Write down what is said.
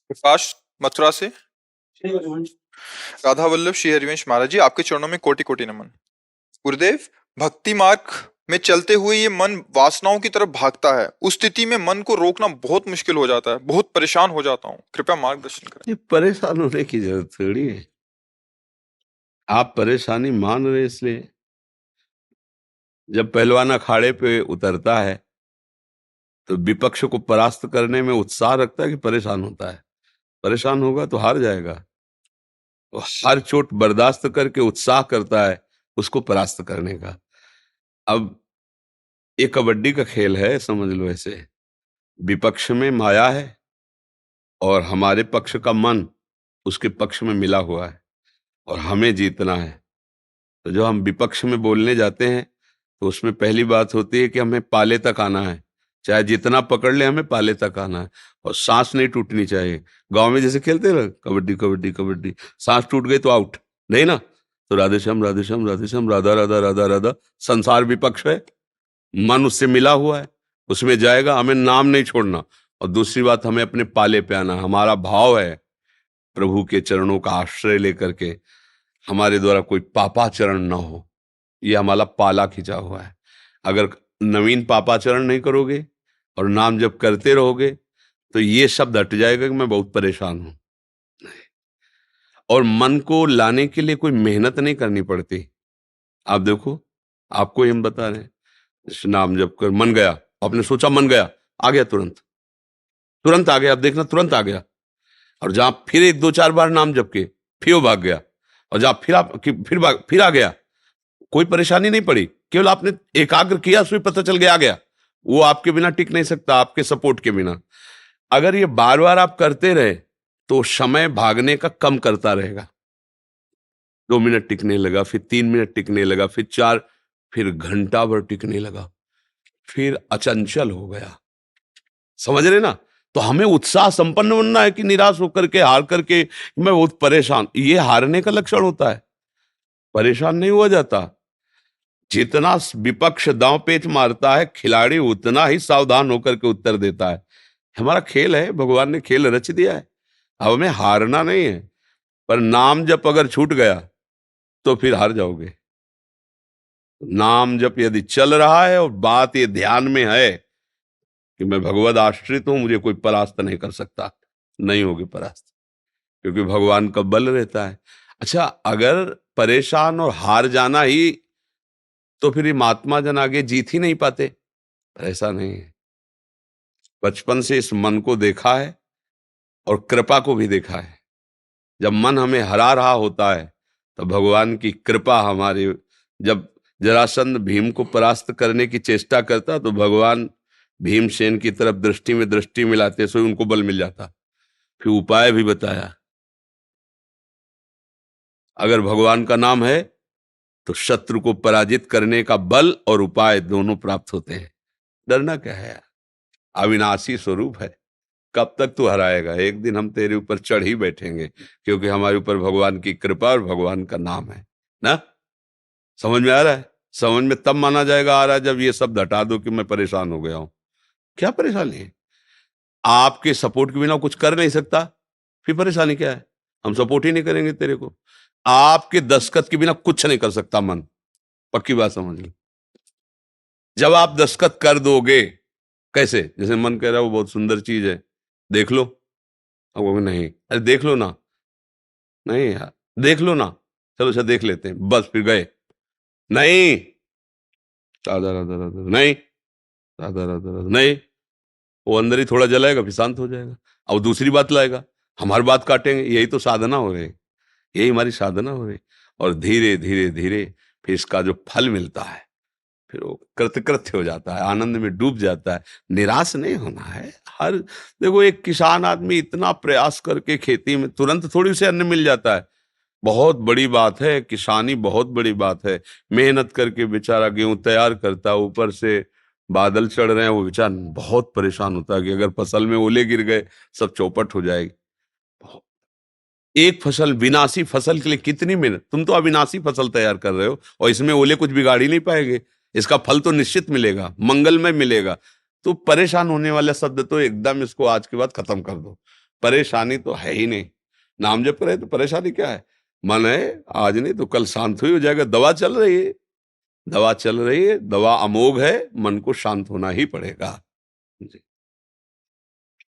प्रकाश मथुरा से। राधा वल्लभ श्री हरिवंश महाराज जी, आपके चरणों में कोटि कोटि नमन। गुरुदेव, भक्ति मार्ग में चलते हुए ये मन वासनाओं की तरफ भागता है। उस स्थिति में मन को रोकना बहुत मुश्किल हो जाता है, बहुत परेशान हो जाता हूँ, कृपया मार्गदर्शन करें। ये परेशान होने की जरूरत थोड़ी है। आप परेशानी मान रहे इसलिए। जब पहलवान अखाड़े पे उतरता है तो विपक्ष को परास्त करने में उत्साह रखता है कि परेशान होता है? परेशान होगा तो हार जाएगा। वो हर चोट बर्दाश्त करके उत्साह करता है उसको परास्त करने का। अब ये कबड्डी का खेल है, समझ लो ऐसे। विपक्ष में माया है और हमारे पक्ष का मन उसके पक्ष में मिला हुआ है और हमें जीतना है। तो जो हम विपक्ष में बोलने जाते हैं तो उसमें पहली बात होती है कि हमें पाले तक आना है। चाहे जितना पकड़ ले, हमें पाले तक आना है और सांस नहीं टूटनी चाहिए। गांव में जैसे खेलते हैं ना, कबड्डी कबड्डी कबड्डी, सांस टूट गई तो आउट, नहीं ना। तो राधे श्याम राधे श्याम राधे श्याम, राधा राधा राधा राधा। संसार विपक्ष है, मन उससे मिला हुआ है, उसमें जाएगा, हमें नाम नहीं छोड़ना। और दूसरी बात, हमें अपने पाले पे आना। हमारा भाव है प्रभु के चरणों का आश्रय लेकर के हमारे द्वारा कोई पापाचरण ना हो, ये हमारा पाला खिंचा हुआ है। अगर नवीन पापाचरण नहीं करोगे और नाम जब करते रहोगे तो ये शब्द हट जाएगा कि मैं बहुत परेशान हूं। और मन को लाने के लिए कोई मेहनत नहीं करनी पड़ती। आप देखो, आपको ही हम बता रहे हैं, जैसे नाम जब कर मन गया, आपने सोचा मन गया, आ गया, तुरंत तुरंत आ गया। आप देखना, तुरंत आ गया। और जहां फिर एक दो चार बार नाम जप के फिर वो भाग गया, और जहां फिर आप फिर आ गया, कोई परेशानी नहीं पड़ी, केवल आपने एकाग्र किया, उसमें पता चल गया आ गया। वो आपके बिना टिक नहीं सकता, आपके सपोर्ट के बिना। अगर ये बार बार आप करते रहे तो समय भागने का कम करता रहेगा। 2 मिनट टिकने लगा, फिर 3 मिनट टिकने लगा, फिर 4, फिर घंटा भर टिकने लगा, फिर अचंचल हो गया। समझ रहे ना? तो हमें उत्साह संपन्न बनना है कि निराश होकर के, हार करके मैं बहुत परेशान, ये हारने का लक्षण होता है। परेशान नहीं हुआ जाता। जितना विपक्ष दांव पेच मारता है, खिलाड़ी उतना ही सावधान होकर के उत्तर देता है। हमारा खेल है, भगवान ने खेल रच दिया है, अब हमें हारना नहीं है। पर नाम जप अगर छूट गया तो फिर हार जाओगे। नाम जप यदि चल रहा है और बात ये ध्यान में है कि मैं भगवद आश्रित हूं, मुझे कोई परास्त नहीं कर सकता, नहीं होगी परास्त, क्योंकि भगवान का बल रहता है। अच्छा, अगर परेशान और हार जाना ही, तो फिर ये महात्मा जन आगे जीत ही नहीं पाते। ऐसा नहीं है। बचपन से इस मन को देखा है और कृपा को भी देखा है। जब मन हमें हरा रहा होता है तो भगवान की कृपा हमारे, जब जरासंध भीम को परास्त करने की चेष्टा करता तो भगवान भीमसेन की तरफ दृष्टि में दृष्टि मिलाते, सो उनको बल मिल जाता। फिर उपाय भी बताया। अगर भगवान का नाम है तो शत्रु को पराजित करने का बल और उपाय दोनों प्राप्त होते हैं। डरना क्या है? अविनाशी स्वरूप है, कब तक तू हराएगा? एक दिन हम तेरे ऊपर चढ़ ही बैठेंगे, क्योंकि हमारे ऊपर भगवान की कृपा और भगवान का नाम है ना। समझ में आ रहा है? समझ में तब माना जाएगा आ रहा है जब ये शब्द हटा दो कि मैं परेशान हो गया हूं। क्या परेशानी है? आपके सपोर्ट के बिना कुछ कर नहीं सकता, फिर परेशानी क्या है? हम सपोर्ट ही नहीं करेंगे तेरे को। आपके दस्तखत के बिना कुछ नहीं कर सकता मन, पक्की बात समझ लो। जब आप दस्तखत कर दोगे, कैसे? जैसे मन कह रहा है वो बहुत सुंदर चीज है, देख लो। अब वो नहीं, अरे देख लो ना, नहीं यार देख लो ना, चलो अच्छा देख लेते हैं, बस फिर गए। नहीं, राधा राधा राधा नहीं, राधा राधा राधा नहीं। वो अंदर ही थोड़ा जलाएगा, फिर शांत हो जाएगा। अब दूसरी बात लाएगा, हम हर बात काटेंगे। यही तो साधना हो रही, यही हमारी साधना हो रही। और धीरे धीरे धीरे फिर इसका जो फल मिलता है, फिर वो कृतकृत्य हो जाता है, आनंद में डूब जाता है। निराश नहीं होना है। हर, देखो, एक किसान आदमी इतना प्रयास करके खेती में, तुरंत थोड़ी उसे अन्न मिल जाता है। बहुत बड़ी बात है, किसानी बहुत बड़ी बात है। मेहनत करके बेचारा गेहूं तैयार करता है, ऊपर से बादल चढ़ रहे हैं, वो बेचारा बहुत परेशान होता है कि अगर फसल में ओले गिर गए सब चौपट हो जाएगी। एक फसल, विनाशी फसल के लिए कितनी मेहनत। तुम तो अविनाशी फसल तैयार कर रहे हो और इसमें ओले कुछ बिगाड़ ही नहीं पाएंगे। इसका फल तो निश्चित मिलेगा, मंगलमय मिलेगा। तो परेशान होने वाला शब्द तो एकदम इसको आज के बाद खत्म कर दो। परेशानी तो है ही नहीं। नाम जप करे तो परेशानी क्या है? मन है, आज नहीं तो कल शांत ही हो जाएगा। दवा चल रही है, दवा चल रही है, दवा अमोघ है, मन को शांत होना ही पड़ेगा। जी।